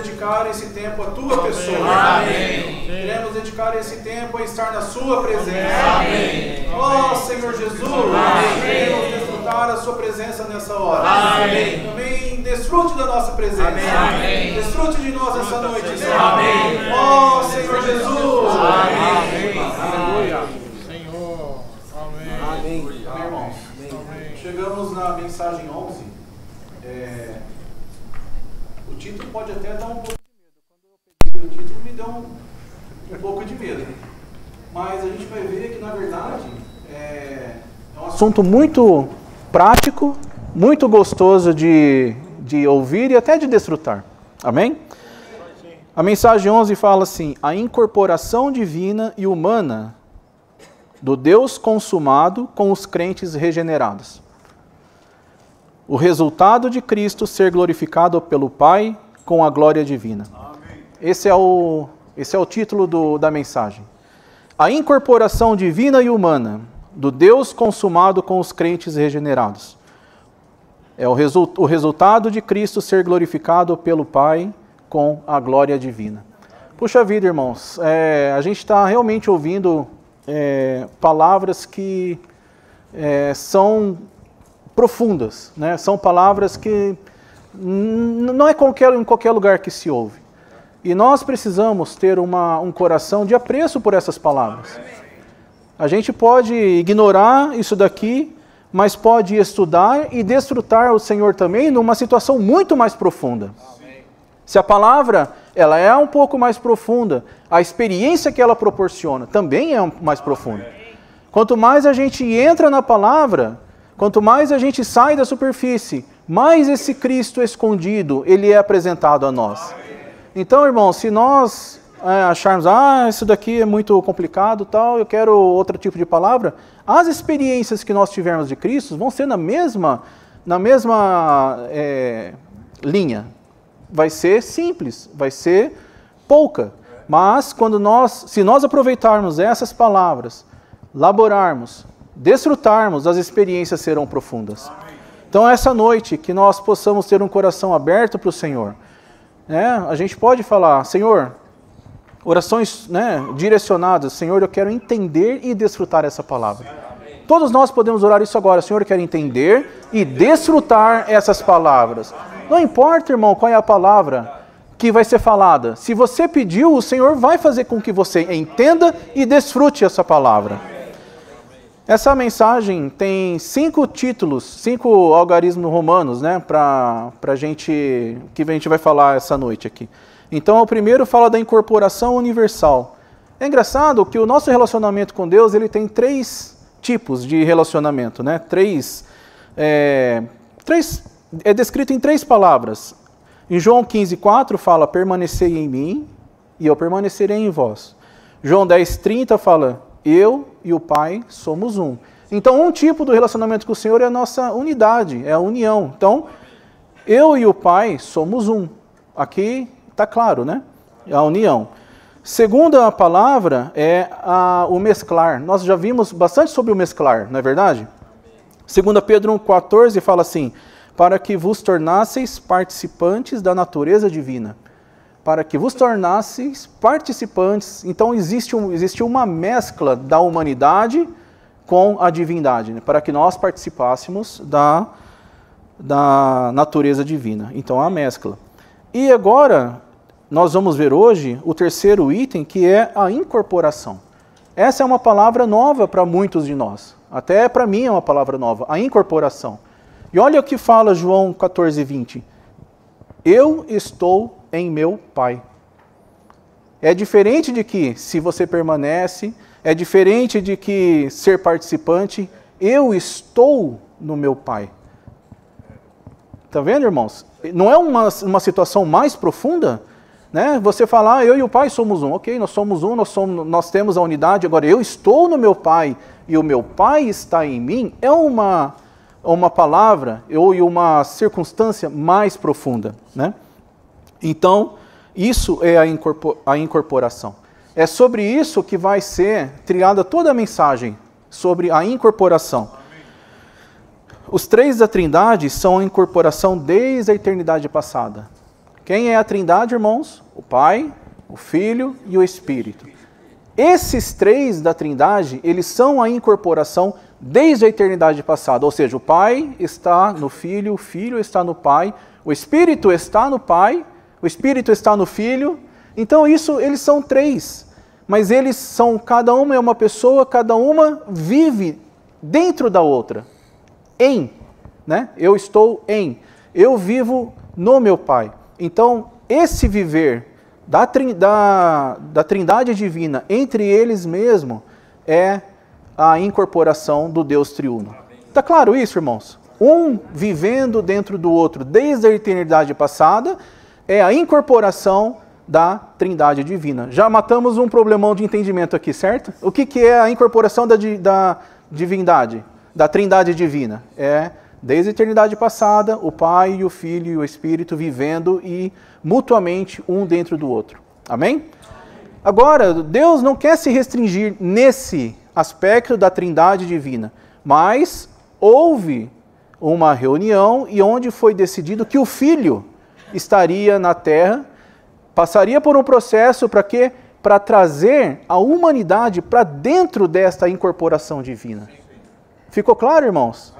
dedicar esse tempo à Tua pessoa. Amém. Queremos dedicar esse tempo a estar na Sua presença. Amém. Ó Senhor Jesus, queremos desfrutar a Sua presença nessa hora. Amém. Também desfrute da nossa presença. Amém. Desfrute de nós essa noite, Senhor. Amém. Ó Senhor Jesus. Amém. Aleluia. Senhor. Amém. Amém. Amém, irmãos. Chegamos na mensagem 11. O título pode até dar um pouco de medo. Quando eu peguei o título, me deu um pouco de medo. Mas a gente vai ver que, na verdade, é um assunto muito prático, muito gostoso de ouvir e até de desfrutar. Amém? A mensagem 11 fala assim: a incorporação divina e humana do Deus consumado com os crentes regenerados. O resultado de Cristo ser glorificado pelo Pai com a glória divina. Amém. Esse é o título da mensagem. A incorporação divina e humana do Deus consumado com os crentes regenerados. É o resultado de Cristo ser glorificado pelo Pai com a glória divina. Puxa vida, irmãos, a gente está realmente ouvindo palavras que são profundas, né? São palavras que não é em qualquer lugar que se ouve. E nós precisamos ter um coração de apreço por essas palavras. A gente pode ignorar isso daqui, mas pode estudar e desfrutar o Senhor também numa situação muito mais profunda. Se a palavra ela é um pouco mais profunda, a experiência que ela proporciona também é mais profunda. Quanto mais a gente entra na palavra, quanto mais a gente sai da superfície, mais esse Cristo escondido, ele é apresentado a nós. Então, irmãos, se nós acharmos, isso daqui é muito complicado, tal, eu quero outro tipo de palavra, as experiências que nós tivermos de Cristo vão ser na mesma linha. Vai ser simples, vai ser pouca. Mas se nós aproveitarmos essas palavras, laborarmos, desfrutarmos, as experiências serão profundas. Então, essa noite, que nós possamos ter um coração aberto para o Senhor. A gente pode falar, Senhor, orações direcionadas, Senhor, eu quero entender e desfrutar essa palavra. Todos nós podemos orar isso agora, Senhor, eu quero entender e desfrutar essas palavras. Não importa, irmão, qual é a palavra que vai ser falada. Se você pediu, o Senhor vai fazer com que você entenda e desfrute essa palavra. Essa mensagem tem 5 títulos, 5 algarismos romanos, para que a gente vai falar essa noite aqui. Então, o primeiro fala da incorporação universal. É engraçado que o nosso relacionamento com Deus, ele tem 3 tipos de relacionamento, né? É descrito em 3 palavras. Em João 15,4 fala, permanecei em mim e eu permanecerei em vós. João 10,30 fala, eu e o Pai somos um. Então, um tipo do relacionamento com o Senhor é a nossa unidade, é a união. Então, eu e o Pai somos um. Aqui está claro, né? A união. Segunda palavra é o mesclar. Nós já vimos bastante sobre o mesclar, não é verdade? 2 Pedro 1,14 fala assim, para que vos tornasseis participantes da natureza divina. Para que vos tornasseis participantes. Então existe uma mescla da humanidade com a divindade, né? Para que nós participássemos da natureza divina. Então a mescla. E agora nós vamos ver hoje o terceiro item, que é a incorporação. Essa é uma palavra nova para muitos de nós. Até para mim é uma palavra nova, a incorporação. E olha o que fala João 14,20. Eu estou em meu Pai. É diferente de que se você permanece, é diferente de que ser participante, eu estou no meu Pai. Está vendo, irmãos? Não é uma situação mais profunda? Né? Você falar, eu e o Pai somos um. Ok, nós somos um, nós temos a unidade, agora eu estou no meu Pai e o meu Pai está em mim, é uma palavra e uma circunstância mais profunda, né? Então, isso é a incorporação. É sobre isso que vai ser triada toda a mensagem, sobre a incorporação. Os 3 da Trindade são a incorporação desde a eternidade passada. Quem é a Trindade, irmãos? O Pai, o Filho e o Espírito. Esses três da Trindade, eles são a incorporação desde a eternidade passada. Ou seja, o Pai está no Filho, o Filho está no Pai, o Espírito está no Pai, o Espírito está no Filho. Então eles são três. Mas eles são, cada uma é uma pessoa, cada uma vive dentro da outra. Né? Eu estou em. Eu vivo no meu Pai. Então, esse viver da Trindade divina entre eles mesmo é a incorporação do Deus triuno. Está claro isso, irmãos? Um vivendo dentro do outro desde a eternidade passada é a incorporação da Trindade divina. Já matamos um problemão de entendimento aqui, certo? O que é a incorporação da divindade, da Trindade divina? É, desde a eternidade passada, o Pai, o Filho e o Espírito vivendo e mutuamente um dentro do outro. Amém? Agora, Deus não quer se restringir nesse aspecto da Trindade divina, mas houve uma reunião e onde foi decidido que o Filho estaria na terra, passaria por um processo para quê? Para trazer a humanidade para dentro desta incorporação divina. Ficou claro, irmãos?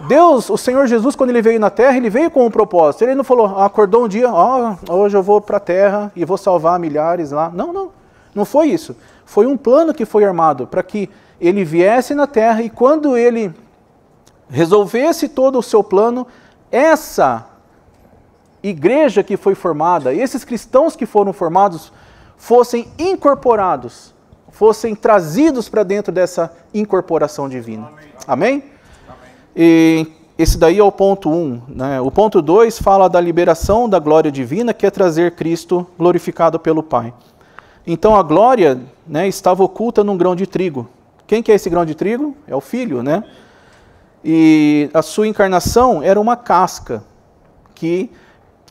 Deus, o Senhor Jesus, quando Ele veio na terra, Ele veio com um propósito. Ele não falou, acordou um dia, hoje eu vou para a terra e vou salvar milhares lá. Não foi isso. Foi um plano que foi armado para que Ele viesse na terra e quando Ele resolvesse todo o seu plano, essa igreja que foi formada, esses cristãos que foram formados, fossem incorporados, fossem trazidos para dentro dessa incorporação divina. Amém? E esse daí é o ponto 1. Né? O ponto 2 fala da liberação da glória divina, que é trazer Cristo glorificado pelo Pai. Então a glória, né, estava oculta num grão de trigo. Quem que é esse grão de trigo? É o Filho, né? E a sua encarnação era uma casca que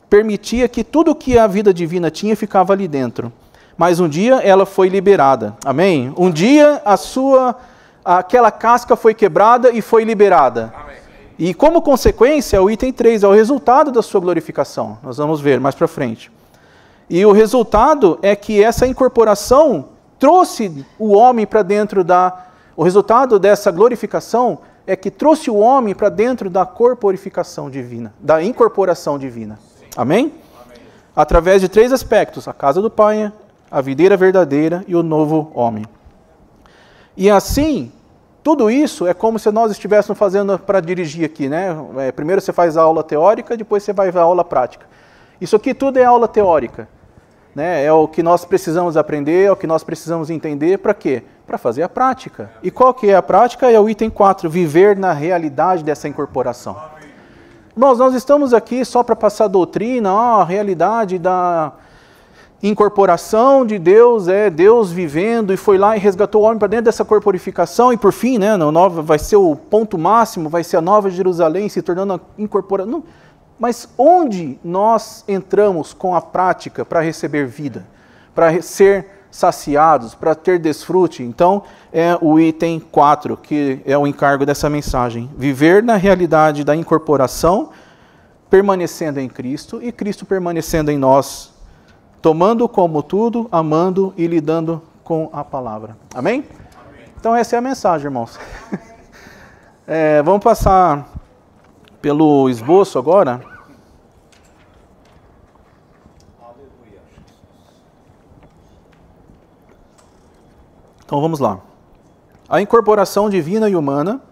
permitia que tudo que a vida divina tinha ficava ali dentro. Mas um dia ela foi liberada. Amém? Um dia aquela casca foi quebrada e foi liberada. Amém. E como consequência, o item 3 é o resultado da sua glorificação. Nós vamos ver mais para frente. E o resultado é que essa incorporação trouxe o homem para dentro o resultado dessa glorificação é que trouxe o homem para dentro da corporificação divina, da incorporação divina. Amém? Amém? Através de 3 aspectos, a casa do Pai, a videira verdadeira e o novo homem. E assim, tudo isso é como se nós estivéssemos fazendo para dirigir aqui, né? Primeiro você faz a aula teórica, depois você vai para a aula prática. Isso aqui tudo é aula teórica, né? É o que nós precisamos aprender, é o que nós precisamos entender, para quê? Para fazer a prática. E qual que é a prática? É o item 4, viver na realidade dessa incorporação. Irmãos, nós estamos aqui só para passar doutrina, a realidade da incorporação de Deus, é Deus vivendo e foi lá e resgatou o homem para dentro dessa corporificação e por fim, né, vai ser o ponto máximo, vai ser a Nova Jerusalém se tornando incorporação. Mas onde nós entramos com a prática para receber vida, para ser saciados, para ter desfrute? Então, é o item 4, que é o encargo dessa mensagem. Viver na realidade da incorporação, permanecendo em Cristo e Cristo permanecendo em nós, tomando como tudo, amando e lidando com a palavra. Amém? Amém. Então essa é a mensagem, irmãos. Vamos passar pelo esboço agora. Então vamos lá. A incorporação divina e humana,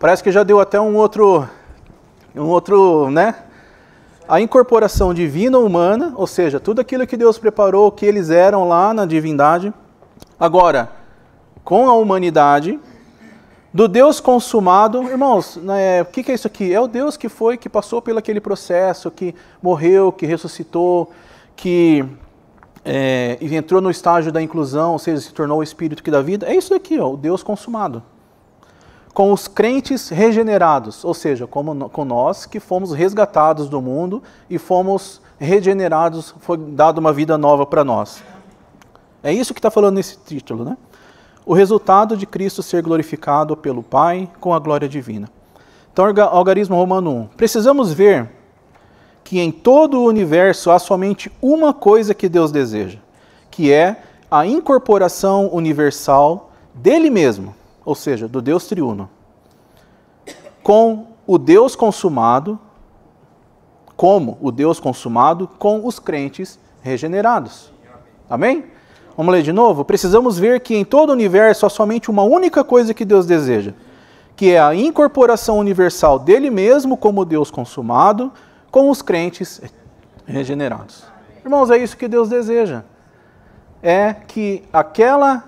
parece que já deu até um outro, né? A incorporação divina humana, ou seja, tudo aquilo que Deus preparou, que eles eram lá na divindade, agora, com a humanidade, do Deus consumado. Irmãos, o que é isso aqui? É o Deus que passou pelo aquele processo, que morreu, que ressuscitou, que entrou no estágio da inclusão, ou seja, se tornou o Espírito que dá vida. É isso daqui, ó, o Deus consumado. Com os crentes regenerados, ou seja, com nós que fomos resgatados do mundo e fomos regenerados, foi dada uma vida nova para nós. É isso que está falando nesse título, né? O resultado de Cristo ser glorificado pelo Pai com a glória divina. Então, algarismo romano 1. Precisamos ver que em todo o universo há somente uma coisa que Deus deseja, que é a incorporação universal dele mesmo, ou seja, do Deus triuno, com o Deus consumado, como o Deus consumado com os crentes regenerados. Amém? Vamos ler de novo? Precisamos ver que em todo o universo há somente uma única coisa que Deus deseja, que é a incorporação universal dele mesmo como Deus consumado com os crentes regenerados. Irmãos, é isso que Deus deseja. É que aquela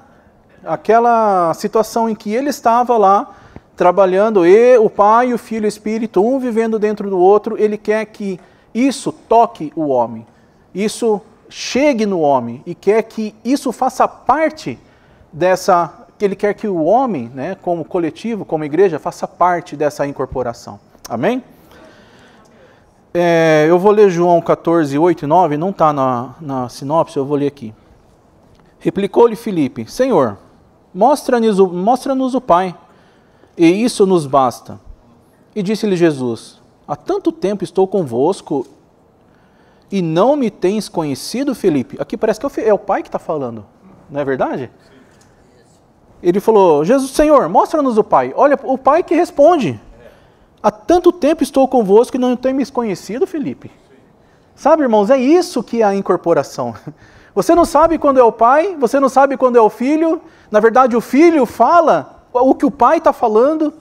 situação em que ele estava lá, trabalhando, e o Pai, o Filho e o Espírito, um vivendo dentro do outro, ele quer que isso toque o homem, isso chegue no homem, e quer que isso faça parte ele quer que o homem, né, como coletivo, como igreja, faça parte dessa incorporação. Amém? Eu vou ler João 14, 8 e 9, não está na sinopse, eu vou ler aqui. Replicou-lhe Filipe: Senhor, mostra-nos o Pai, e isso nos basta. E disse-lhe Jesus: há tanto tempo estou convosco, e não me tens conhecido, Filipe? Aqui parece que é o Pai que está falando, não é verdade? Ele falou: Jesus, Senhor, mostra-nos o Pai. Olha, o Pai que responde. Há tanto tempo estou convosco e não tem me conhecido, Filipe. Sabe, irmãos, é isso que é a incorporação. Você não sabe quando é o Pai, você não sabe quando é o Filho. Na verdade, o Filho fala o que o Pai está falando.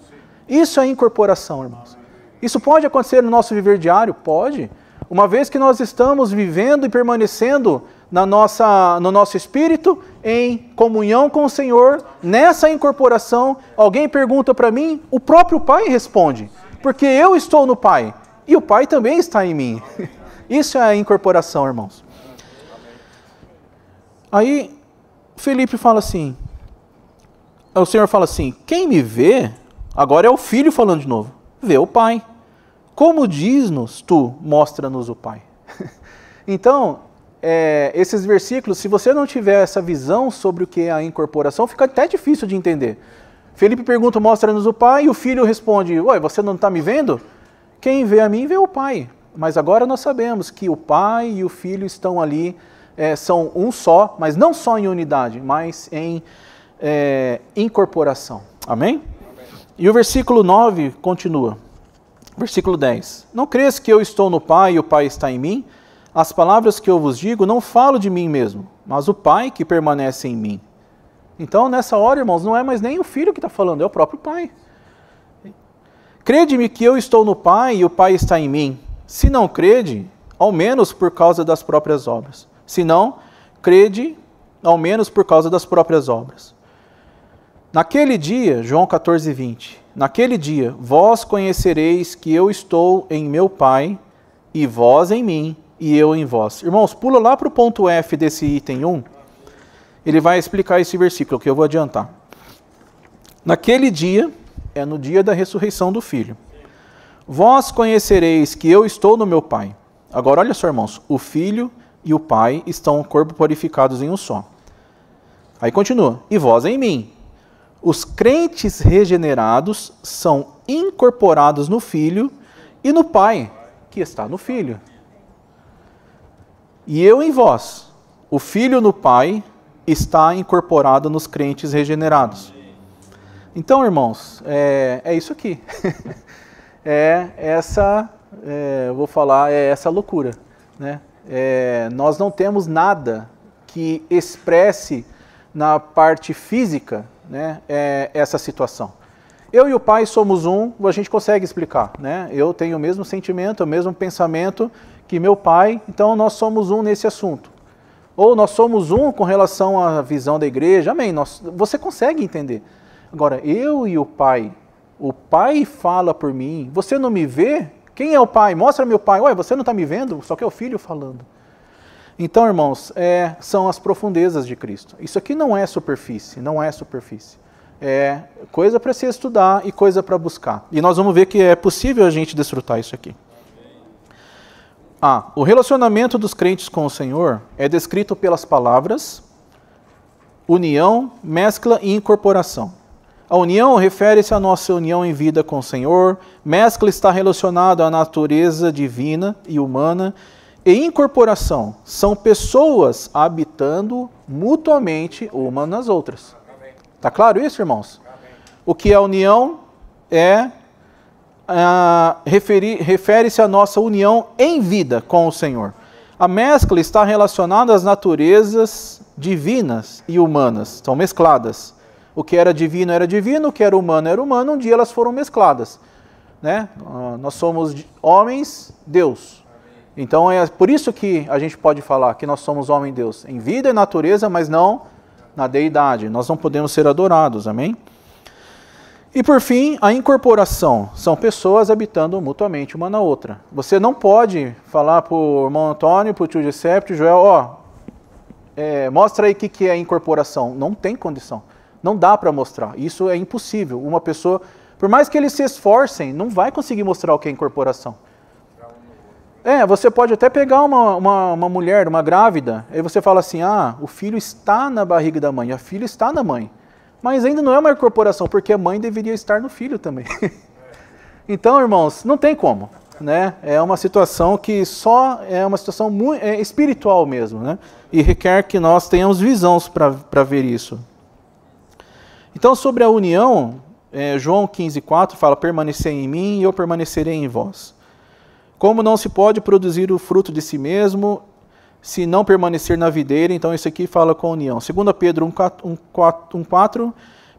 Isso é incorporação, irmãos. Isso pode acontecer no nosso viver diário? Pode. Uma vez que nós estamos vivendo e permanecendo no nosso espírito, em comunhão com o Senhor, nessa incorporação, alguém pergunta para mim, o próprio Pai responde, porque eu estou no Pai, e o Pai também está em mim. Isso é a incorporação, irmãos. Aí, Felipe fala assim, o Senhor fala assim, quem me vê, agora é o Filho falando de novo, vê o Pai. Como diz-nos tu, mostra-nos o Pai. Então, esses versículos, se você não tiver essa visão sobre o que é a incorporação, fica até difícil de entender. Felipe pergunta, mostra-nos o Pai, e o Filho responde, ué, você não está me vendo? Quem vê a mim, vê o Pai. Mas agora nós sabemos que o Pai e o Filho estão ali, são um só, mas não só em unidade, mas em incorporação. Amém? E o versículo 9 continua. Versículo 10. Não crês que eu estou no Pai e o Pai está em mim? As palavras que eu vos digo não falo de mim mesmo, mas o Pai que permanece em mim. Então, nessa hora, irmãos, não é mais nem o Filho que está falando, é o próprio Pai. Crede-me que eu estou no Pai e o Pai está em mim. Se não crede, ao menos por causa das próprias obras. Se não, crede, ao menos por causa das próprias obras. Naquele dia, João 14, 20, naquele dia, vós conhecereis que eu estou em meu Pai, e vós em mim, e eu em vós. Irmãos, pula lá para o ponto F desse item 1, ele vai explicar esse versículo, que eu vou adiantar. Naquele dia, é no dia da ressurreição do Filho, vós conhecereis que eu estou no meu Pai. Agora, olha só, irmãos, o Filho e o Pai estão corporificados em um só. Aí continua, e vós em mim. Os crentes regenerados são incorporados no Filho e no Pai, que está no Filho. E eu em vós, o Filho no Pai está incorporado nos crentes regenerados. Então, irmãos, é isso aqui. Eu vou falar, é essa loucura, né? Nós não temos nada que expresse na parte física, né, essa situação. Eu e o Pai somos um, a gente consegue explicar, né? Eu tenho o mesmo sentimento, o mesmo pensamento que meu Pai, então nós somos um nesse assunto. Ou nós somos um com relação à visão da igreja, amém, você consegue entender. Agora, eu e o Pai fala por mim, você não me vê? Quem é o Pai? Mostra meu Pai. Ué, você não está me vendo? Só que é o Filho falando. Então, irmãos, são as profundezas de Cristo. Isso aqui não é superfície, não é superfície. É coisa para se estudar e coisa para buscar. E nós vamos ver que é possível a gente desfrutar isso aqui. O relacionamento dos crentes com o Senhor é descrito pelas palavras união, mescla e incorporação. A união refere-se à nossa união em vida com o Senhor. Mescla está relacionado à natureza divina e humana. E incorporação são pessoas habitando mutuamente uma nas outras. Está claro isso, irmãos? O que é a união refere-se à nossa união em vida com o Senhor. A mescla está relacionada às naturezas divinas e humanas, estão mescladas. O que era divino, o que era humano, um dia elas foram mescladas. Né? Nós somos homens, Deus. Então é por isso que a gente pode falar que nós somos homem-Deus, em vida e natureza, mas não na deidade. Nós não podemos ser adorados, amém? E por fim, a incorporação. São pessoas habitando mutuamente uma na outra. Você não pode falar para o irmão Antônio, para o tio Giuseppe, Joel, mostra aí o que é incorporação. Não tem condição. Não dá para mostrar. Isso é impossível. Uma pessoa, por mais que eles se esforcem, não vai conseguir mostrar o que é incorporação. Você pode até pegar uma mulher, uma grávida, e você fala assim, o filho está na barriga da mãe, a filha está na mãe. Mas ainda não é uma incorporação, porque a mãe deveria estar no filho também. Então, irmãos, não tem como. Né? É uma situação que só é uma situação muito, espiritual mesmo, né? E requer que nós tenhamos visão para ver isso. Então, sobre a união, João 15,4 fala, permanecer em mim e eu permanecerei em vós. Como não se pode produzir o fruto de si mesmo, se não permanecer na videira, então isso aqui fala com a união. 2 Pedro 1,4,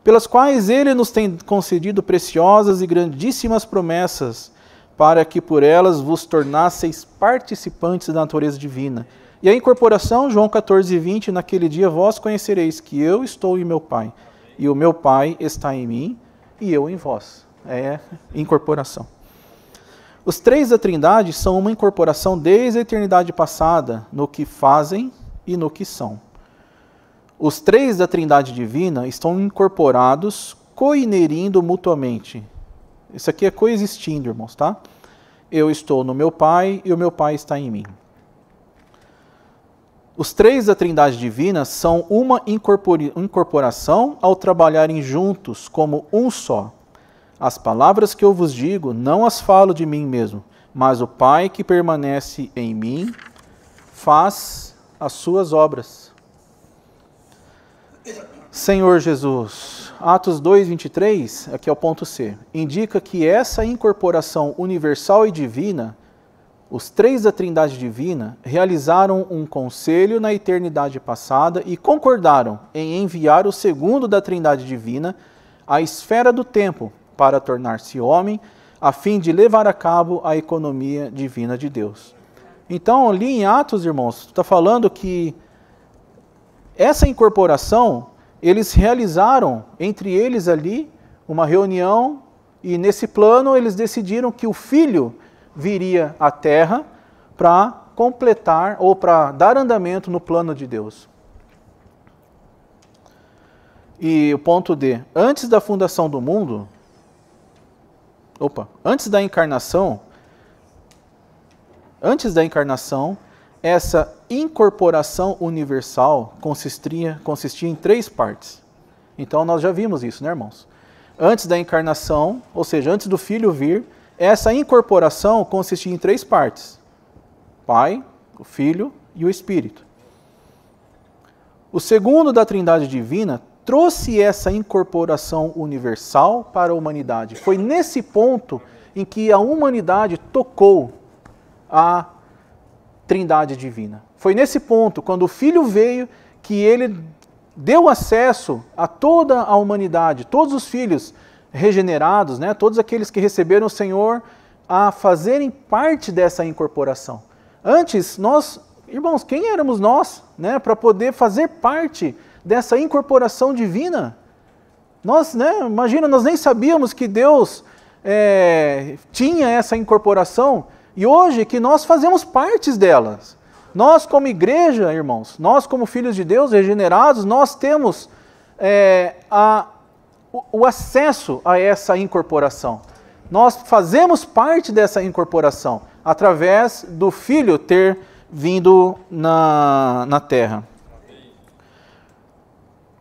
pelas quais ele nos tem concedido preciosas e grandíssimas promessas, para que por elas vos tornasseis participantes da natureza divina. E a incorporação, João 14,20, naquele dia vós conhecereis que eu estou em meu Pai, e o meu Pai está em mim, e eu em vós. É incorporação. Os três da Trindade são uma incorporação desde a eternidade passada, no que fazem e no que são. Os três da Trindade divina estão incorporados, coinerindo mutuamente. Isso aqui é coexistindo, irmãos, tá? Eu estou no meu Pai e o meu Pai está em mim. Os três da Trindade divina são uma incorporação ao trabalharem juntos como um só. As palavras que eu vos digo, não as falo de mim mesmo, mas o Pai que permanece em mim faz as suas obras. Senhor Jesus, Atos 2:23, aqui é o ponto C, indica que essa incorporação universal e divina, os três da Trindade divina, realizaram um conselho na eternidade passada e concordaram em enviar o segundo da Trindade divina à esfera do tempo, para tornar-se homem, a fim de levar a cabo a economia divina de Deus. Então, ali em Atos, irmãos, está falando que essa incorporação, eles realizaram, entre eles ali, uma reunião, e nesse plano eles decidiram que o Filho viria à Terra para completar, ou para dar andamento no plano de Deus. E o ponto D, antes da fundação do mundo, antes da encarnação, essa incorporação universal consistia em três partes. Então nós já vimos isso, né, irmãos? Antes da encarnação, ou seja, antes do Filho vir, essa incorporação consistia em três partes: Pai, o Filho e o Espírito. O segundo da Trindade divina trouxe essa incorporação universal para a humanidade. Foi nesse ponto em que a humanidade tocou a Trindade divina. Foi nesse ponto, quando o Filho veio, que ele deu acesso a toda a humanidade, todos os filhos regenerados, né, todos aqueles que receberam o Senhor, a fazerem parte dessa incorporação. Antes, nós, irmãos, quem éramos nós, né, para poder fazer parte dessa incorporação divina? Nós, imagina, nós nem sabíamos que Deus tinha essa incorporação, e hoje que nós fazemos partes delas. Nós como igreja, irmãos, nós como filhos de Deus regenerados, nós temos o acesso a essa incorporação. Nós fazemos parte dessa incorporação, através do Filho ter vindo na Terra.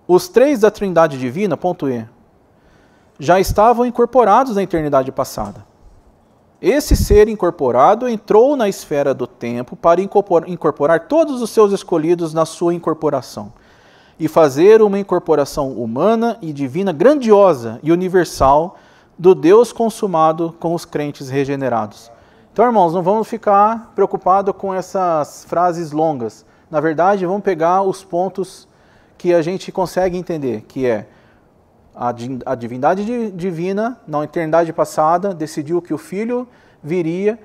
Os três da Trindade divina, ponto E, já estavam incorporados na eternidade passada. Esse ser incorporado entrou na esfera do tempo para incorporar todos os seus escolhidos na sua incorporação e fazer uma incorporação humana e divina grandiosa e universal do Deus consumado com os crentes regenerados. Então, irmãos, não vamos ficar preocupados com essas frases longas. Na verdade, vamos pegar os pontos que a gente consegue entender, que é a divindade divina, na eternidade passada, decidiu que o Filho viria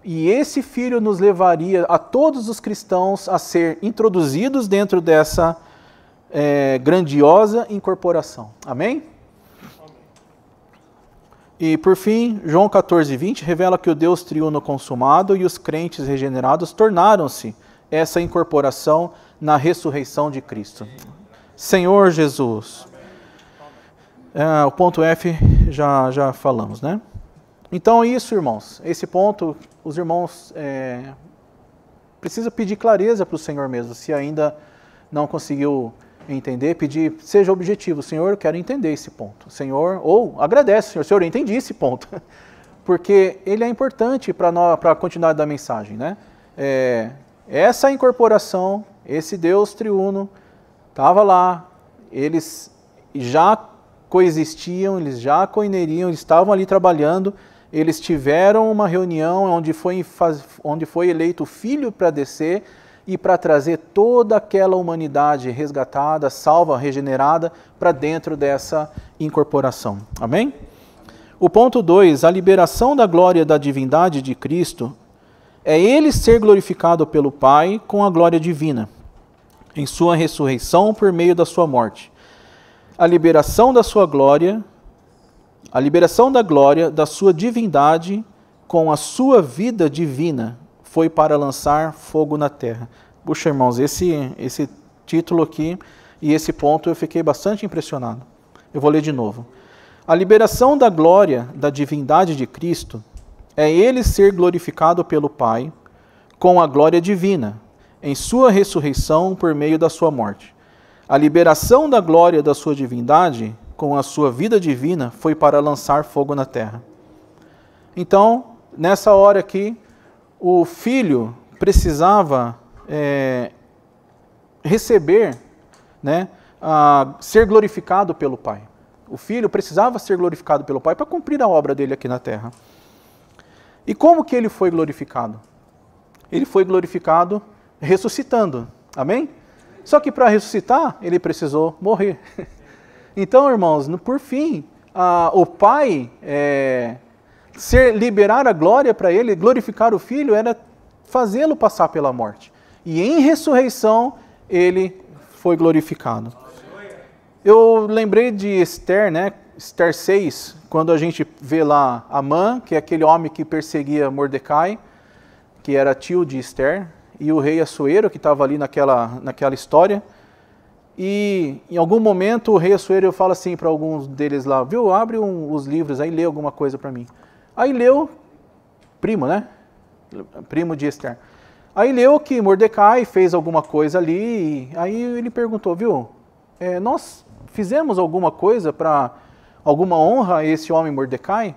e esse Filho nos levaria a todos os cristãos a ser introduzidos dentro dessa grandiosa incorporação. Amém? E por fim, João 14:20 revela que o Deus triuno consumado e os crentes regenerados tornaram-se essa incorporação na ressurreição de Cristo. Senhor Jesus. O ponto F já falamos, né? Então é isso, irmãos. Esse ponto, os irmãos precisam pedir clareza para o Senhor mesmo. Se ainda não conseguiu entender, pedir, seja objetivo. Senhor, eu quero entender esse ponto. Senhor, ou agradece, Senhor, eu entendi esse ponto. Porque ele é importante para a continuidade da mensagem, né? Essa incorporação, esse Deus triuno, estava lá, eles já coexistiam, eles já coineriam, eles estavam ali trabalhando, eles tiveram uma reunião onde foi eleito o Filho para descer e para trazer toda aquela humanidade resgatada, salva, regenerada, para dentro dessa incorporação. Amém? O ponto 2, a liberação da glória da divindade de Cristo é Ele ser glorificado pelo Pai com a glória divina, em sua ressurreição por meio da sua morte. A liberação da sua glória, a liberação da glória da sua divindade com a sua vida divina foi para lançar fogo na terra. Puxa, irmãos, esse título aqui e esse ponto eu fiquei bastante impressionado. Eu vou ler de novo. A liberação da glória da divindade de Cristo é Ele ser glorificado pelo Pai com a glória divina, em sua ressurreição por meio da sua morte. A liberação da glória da sua divindade com a sua vida divina foi para lançar fogo na terra. Então, nessa hora aqui, o Filho precisava receber, né, ser glorificado pelo Pai. O Filho precisava ser glorificado pelo Pai para cumprir a obra dele aqui na terra. E como que ele foi glorificado? Ele foi glorificado ressuscitando. Amém? Só que para ressuscitar, ele precisou morrer. Então, irmãos, por fim, o Pai liberar a glória para ele, glorificar o Filho, era fazê-lo passar pela morte. E em ressurreição, ele foi glorificado. Eu lembrei de Esther, né? Esther 6, quando a gente vê lá Amã, que é aquele homem que perseguia Mordecai, que era tio de Esther, e o rei Assuero, que estava ali naquela história. E em algum momento o rei Assuero fala assim para alguns deles lá, viu, abre os livros aí, lê alguma coisa para mim. Aí leu, primo, né? Primo de Esther. Aí leu que Mordecai fez alguma coisa ali, e aí ele perguntou, viu, nós fizemos alguma coisa para alguma honra a esse homem Mordecai?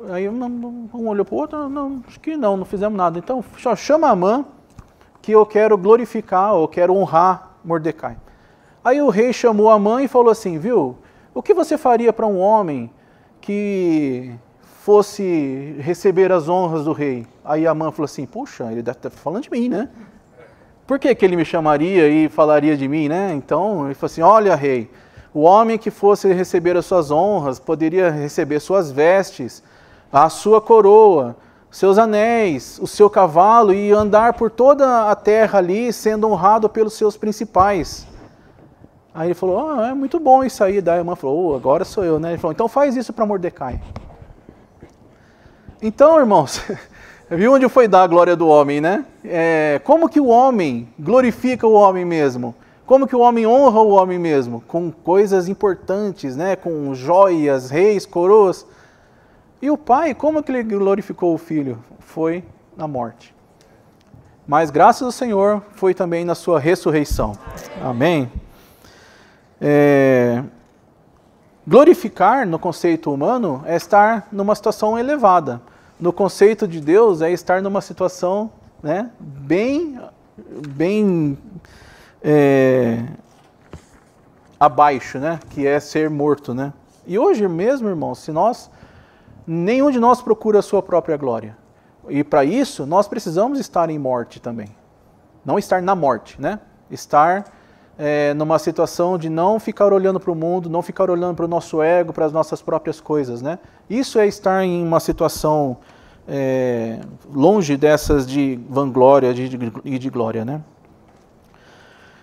Aí um olhou para o outro, não, acho que não fizemos nada. Então chama Amã, que eu quero glorificar, eu quero honrar Mordecai. Aí o rei chamou Amã e falou assim, viu, o que você faria para um homem que fosse receber as honras do rei? Aí Amã falou assim, puxa, ele deve estar falando de mim, né? Por que ele me chamaria e falaria de mim, né? Então ele falou assim, olha rei, o homem que fosse receber as suas honras poderia receber suas vestes, a sua coroa, seus anéis, o seu cavalo e andar por toda a terra ali sendo honrado pelos seus principais. Aí ele falou, é muito bom isso aí. Daí a irmã falou, agora sou eu, né? Ele falou, então faz isso para Mordecai. Então, irmãos, viu onde foi dar a glória do homem, né? Como que o homem glorifica o homem mesmo? Como que o homem honra o homem mesmo? Com coisas importantes, né? Com joias, reis, coroas. E o Pai, como que ele glorificou o Filho? Foi na morte. Mas graças ao Senhor, foi também na sua ressurreição. Amém? Glorificar, no conceito humano, é estar numa situação elevada. No conceito de Deus, é estar numa situação, né, bem abaixo, né, que é ser morto, né? E hoje mesmo, irmãos, nenhum de nós procura a sua própria glória. E para isso, nós precisamos estar em morte também. Não estar na morte, né? Estar numa situação de não ficar olhando para o mundo, não ficar olhando para o nosso ego, para as nossas próprias coisas, né? Isso é estar em uma situação longe dessas de vanglória e de glória, né?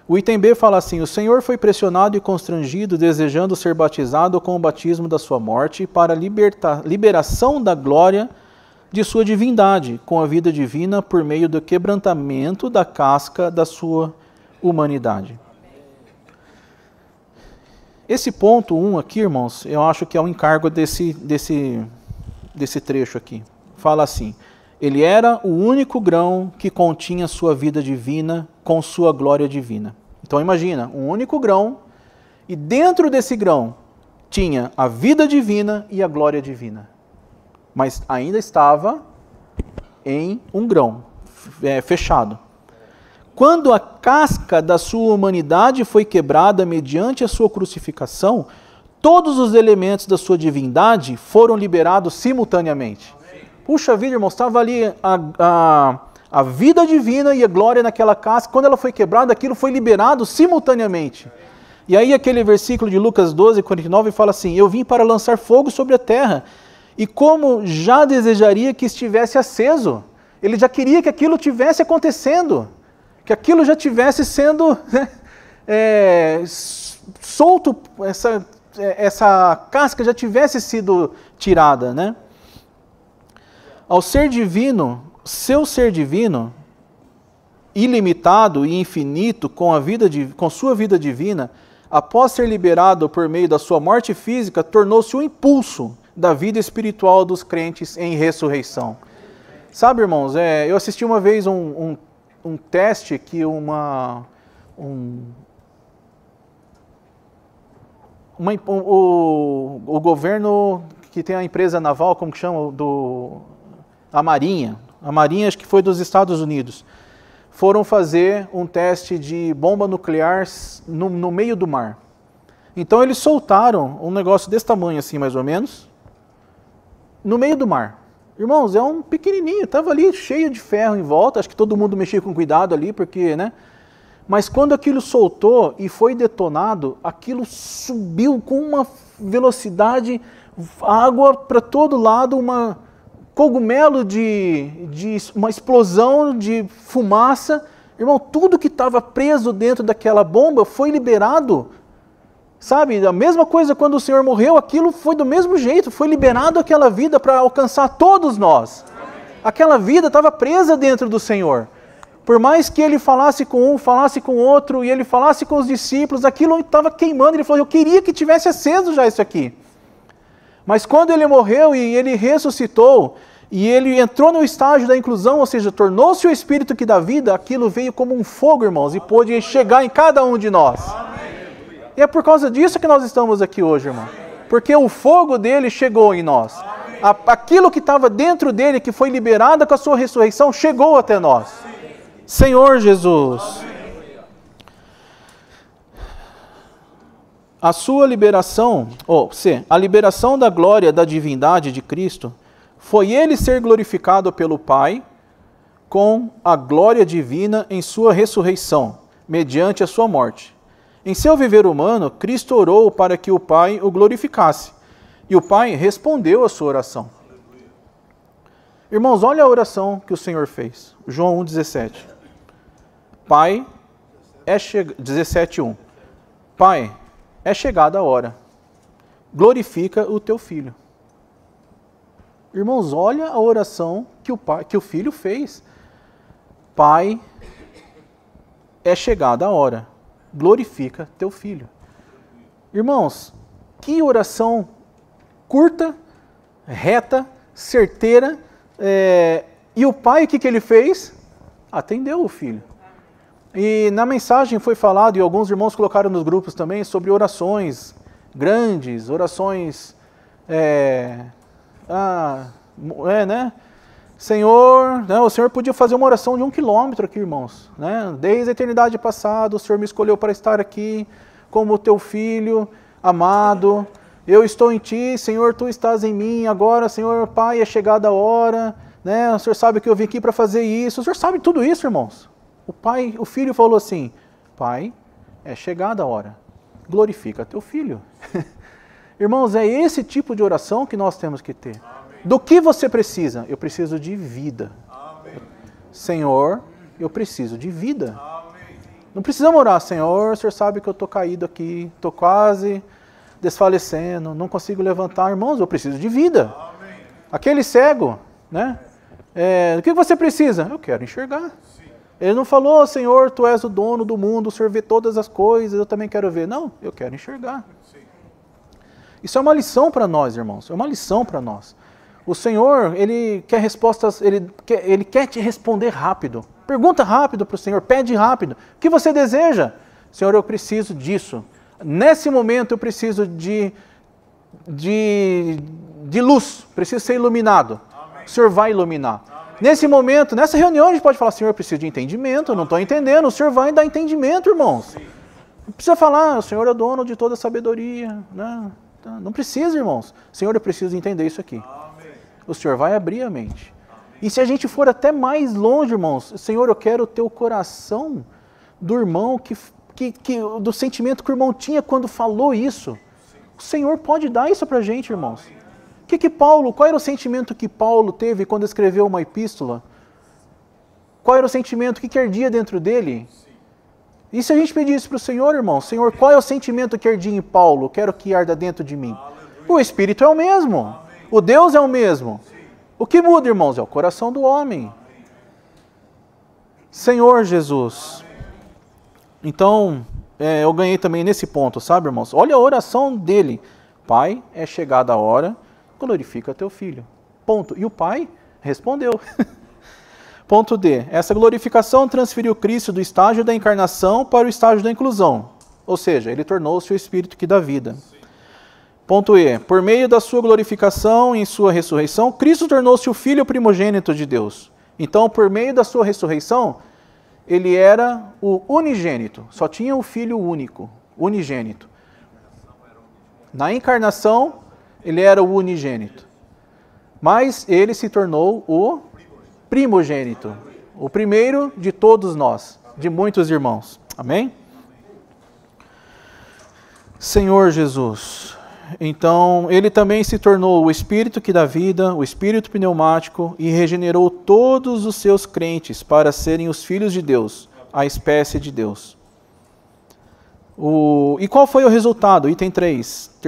O item B fala assim: o Senhor foi pressionado e constrangido, desejando ser batizado com o batismo da sua morte, para liberação da glória de sua divindade, com a vida divina por meio do quebrantamento da casca da sua humanidade. Esse ponto 1 aqui, irmãos, eu acho que é o encargo desse trecho aqui. Fala assim: ele era o único grão que continha sua vida divina com sua glória divina. Então imagina, um único grão, e dentro desse grão tinha a vida divina e a glória divina. Mas ainda estava em um grão, fechado. Quando a casca da sua humanidade foi quebrada mediante a sua crucificação, todos os elementos da sua divindade foram liberados simultaneamente. Puxa vida, irmãos, estava ali a vida divina e a glória naquela casca. Quando ela foi quebrada, aquilo foi liberado simultaneamente. E aí aquele versículo de Lucas 12, 49 fala assim: eu vim para lançar fogo sobre a terra, e como já desejaria que estivesse aceso. Ele já queria que aquilo tivesse acontecendo, que aquilo já tivesse sendo solto, essa casca já tivesse sido tirada, né? Ao ser divino, seu ser divino, ilimitado e infinito, com sua vida divina, após ser liberado por meio da sua morte física, tornou-se um impulso da vida espiritual dos crentes em ressurreição. Sabe, irmãos, eu assisti uma vez um teste que o governo que tem a empresa naval, como que chama, a Marinha, acho que foi dos Estados Unidos, foram fazer um teste de bomba nuclear no meio do mar. Então eles soltaram um negócio desse tamanho assim, mais ou menos, no meio do mar. Irmãos, é um pequenininho, estava ali cheio de ferro em volta, acho que todo mundo mexia com cuidado ali, porque, né? Mas quando aquilo soltou e foi detonado, aquilo subiu com uma velocidade, água para todo lado, cogumelo uma explosão de fumaça. Irmão, tudo que estava preso dentro daquela bomba foi liberado. Sabe, a mesma coisa quando o Senhor morreu, aquilo foi do mesmo jeito, foi liberado aquela vida para alcançar todos nós. Aquela vida estava presa dentro do Senhor. Por mais que ele falasse com um, falasse com outro, e ele falasse com os discípulos, aquilo estava queimando. Ele falou: eu queria que tivesse aceso já isso aqui. Mas quando ele morreu e ele ressuscitou, e ele entrou no estágio da inclusão, ou seja, tornou-se o Espírito que dá vida, aquilo veio como um fogo, irmãos, e pôde chegar em cada um de nós. E é por causa disso que nós estamos aqui hoje, irmão. Porque o fogo dele chegou em nós. Aquilo que estava dentro dele, que foi liberado com a sua ressurreição, chegou até nós. Senhor Jesus. A sua liberação, a liberação da glória da divindade de Cristo, foi ele ser glorificado pelo Pai com a glória divina em sua ressurreição, mediante a sua morte. Em seu viver humano, Cristo orou para que o Pai o glorificasse. E o Pai respondeu a sua oração. Irmãos, olha a oração que o Senhor fez. João 1,17. Pai, 17,1. Pai, é chegada a hora. Glorifica o teu filho. Irmãos, olha a oração que o filho fez. Pai, é chegada a hora. Glorifica teu filho. Irmãos, que oração curta, reta, certeira. E o pai, o que ele fez? Atendeu o filho. E na mensagem foi falado, e alguns irmãos colocaram nos grupos também, sobre orações grandes, orações, né? Senhor, né, o Senhor podia fazer uma oração de 1 quilômetro aqui, irmãos. Né? Desde a eternidade passada, o Senhor me escolheu para estar aqui como teu filho amado. Eu estou em ti, Senhor, tu estás em mim. Agora, Senhor, Pai, é chegada a hora. Né? O Senhor sabe que eu vim aqui para fazer isso. O Senhor sabe tudo isso, irmãos. O filho falou assim, Pai, é chegada a hora. Glorifica teu filho. Irmãos, é esse tipo de oração que nós temos que ter. Do que você precisa? Eu preciso de vida. Amém. Senhor, eu preciso de vida. Amém. Não precisamos orar, Senhor, o Senhor sabe que eu estou caído aqui, estou quase desfalecendo, não consigo levantar. Irmãos, eu preciso de vida. Amém. Aquele cego, né? Do que você precisa? Eu quero enxergar. Sim. Ele não falou, Senhor, tu és o dono do mundo, o Senhor vê todas as coisas, eu também quero ver. Não, eu quero enxergar. Sim. Isso é uma lição para nós, irmãos, é uma lição para nós. O Senhor, Ele quer respostas, Ele quer te responder rápido. Pergunta rápido para o Senhor, pede rápido. O que você deseja? Senhor, eu preciso disso. Nesse momento eu preciso de luz, preciso ser iluminado. Amém. O Senhor vai iluminar. Amém. Nesse momento, nessa reunião a gente pode falar, Senhor, eu preciso de entendimento, eu não estou entendendo. O Senhor vai dar entendimento, irmãos. Sim. Não precisa falar, o Senhor é dono de toda a sabedoria. Não precisa, irmãos. Senhor, eu preciso entender isso aqui. O Senhor vai abrir a mente. Amém. E se a gente for até mais longe, irmãos, Senhor, eu quero ter o coração do irmão, do sentimento que o irmão tinha quando falou isso. Sim. O Senhor pode dar isso para a gente, irmãos. Qual era o sentimento que Paulo teve quando escreveu uma epístola? Qual era o sentimento que ardia dentro dele? Sim. E se a gente pedisse para o Senhor, irmão, Senhor, qual é o sentimento que ardia em Paulo? Quero que arda dentro de mim. Aleluia. O Espírito é o mesmo. Amém. O Deus é o mesmo. Sim. O que muda, irmãos, é o coração do homem. Amém. Senhor Jesus. Amém. Então, eu ganhei também nesse ponto, sabe, irmãos? Olha a oração dele. Pai, é chegada a hora, glorifica teu filho. Ponto. E o pai respondeu. Ponto D. Essa glorificação transferiu Cristo do estágio da encarnação para o estágio da inclusão. Ou seja, ele tornou-se o Espírito que dá vida. Sim. Ponto E. Por meio da sua glorificação e em sua ressurreição, Cristo tornou-se o Filho primogênito de Deus. Então, por meio da sua ressurreição, ele era o unigênito. Só tinha o Filho único, unigênito. Na encarnação, ele era o unigênito. Mas ele se tornou o primogênito. O primeiro de todos nós, de muitos irmãos. Amém? Senhor Jesus. Então, ele também se tornou o Espírito que dá vida, o Espírito pneumático, e regenerou todos os seus crentes para serem os filhos de Deus, a espécie de Deus. E qual foi o resultado? Item 3,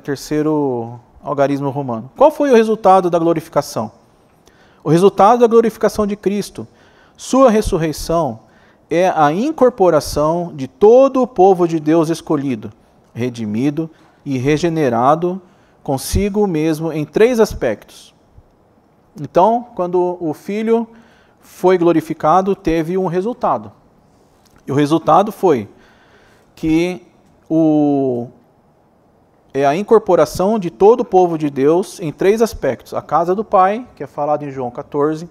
terceiro algarismo romano. Qual foi o resultado da glorificação? O resultado da glorificação de Cristo, sua ressurreição, é a incorporação de todo o povo de Deus escolhido, redimido e regenerado consigo mesmo em 3 aspectos. Então, quando o Filho foi glorificado, teve um resultado. E o resultado foi que é a incorporação de todo o povo de Deus em 3 aspectos. A casa do Pai, que é falado em João 14,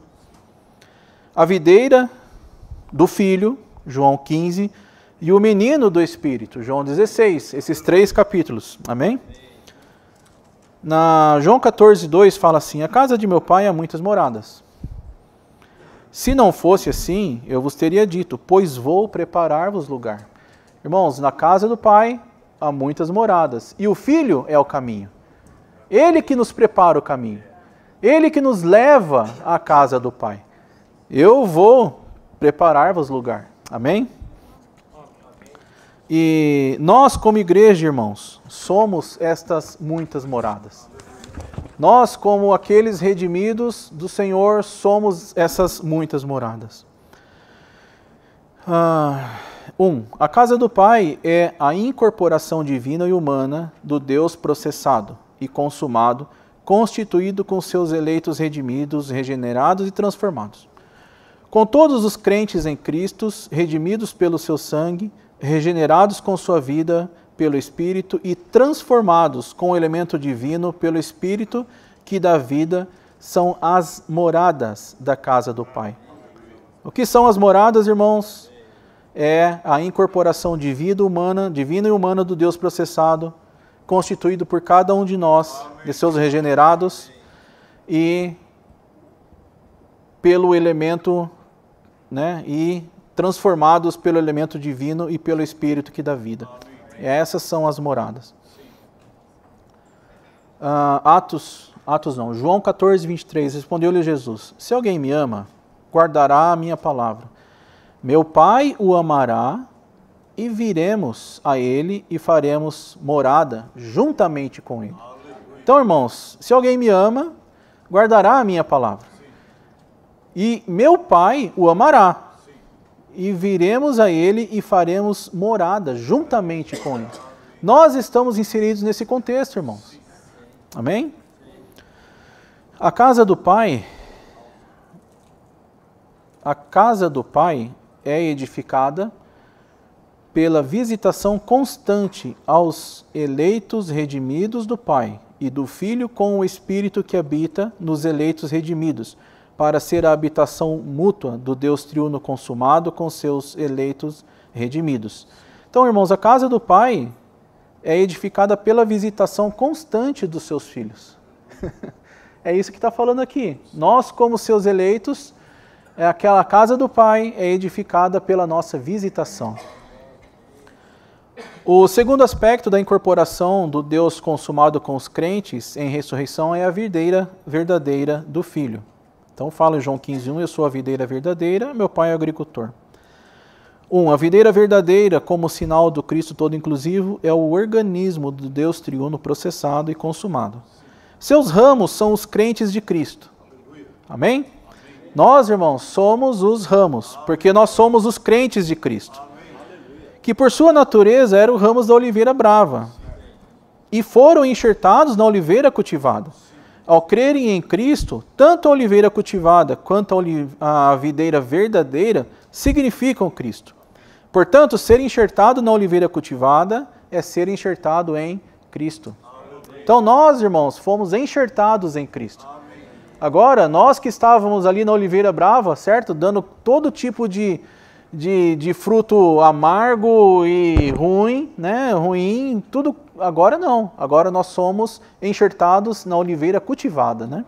a videira do Filho, João 15, e o menino do Espírito, João 16, esses 3 capítulos. Amém? Na João 14, 2 fala assim, a casa de meu pai há muitas moradas. Se não fosse assim, eu vos teria dito, pois vou preparar-vos lugar. Irmãos, na casa do Pai há muitas moradas, e o Filho é o caminho. Ele que nos prepara o caminho. Ele que nos leva à casa do Pai. Eu vou preparar-vos lugar. Amém? E nós, como igreja, irmãos, somos estas muitas moradas. Nós, como aqueles redimidos do Senhor, somos essas muitas moradas. A casa do Pai é a incorporação divina e humana do Deus processado e consumado, constituído com seus eleitos redimidos, regenerados e transformados. Com todos os crentes em Cristo, redimidos pelo seu sangue, regenerados com sua vida, pelo Espírito e transformados com o elemento divino pelo Espírito que dá vida, são as moradas da casa do Pai. O que são as moradas, irmãos? É a incorporação divina e humana do Deus processado, constituído por cada um de nós, de seus regenerados, e pelo elemento, né, e transformados pelo elemento divino e pelo Espírito que dá vida. Essas são as moradas. João 14, 23, respondeu-lhe Jesus: se alguém me ama, guardará a minha palavra. Meu Pai o amará, e viremos a ele e faremos morada juntamente com ele. Então, irmãos, se alguém me ama, guardará a minha palavra. E meu Pai o amará, e viremos a ele e faremos morada juntamente com ele. Nós estamos inseridos nesse contexto, irmãos. Amém? A casa do Pai é edificada pela visitação constante aos eleitos redimidos do Pai e do Filho com o Espírito que habita nos eleitos redimidos, para ser a habitação mútua do Deus triuno consumado com seus eleitos redimidos. Então, irmãos, a casa do Pai é edificada pela visitação constante dos seus filhos. É isso que está falando aqui. Nós, como seus eleitos, aquela casa do Pai é edificada pela nossa visitação. O segundo aspecto da incorporação do Deus consumado com os crentes em ressurreição é a videira verdadeira do Filho. Então fala em João 15:1, eu sou a videira verdadeira, meu Pai é o agricultor. A videira verdadeira, como sinal do Cristo todo inclusivo, é o organismo do Deus triuno processado e consumado. Seus ramos são os crentes de Cristo. Amém? Nós, irmãos, somos os ramos, porque nós somos os crentes de Cristo. Que por sua natureza eram ramos da oliveira brava, e foram enxertados na oliveira cultivada. Ao crerem em Cristo, tanto a oliveira cultivada quanto a videira verdadeira significam Cristo. Portanto, ser enxertado na oliveira cultivada é ser enxertado em Cristo. Então nós, irmãos, fomos enxertados em Cristo. Agora, nós que estávamos ali na oliveira brava, certo? Dando todo tipo de fruto amargo e ruim, né? Ruim, tudo. Agora não. Agora nós somos enxertados na oliveira cultivada, né?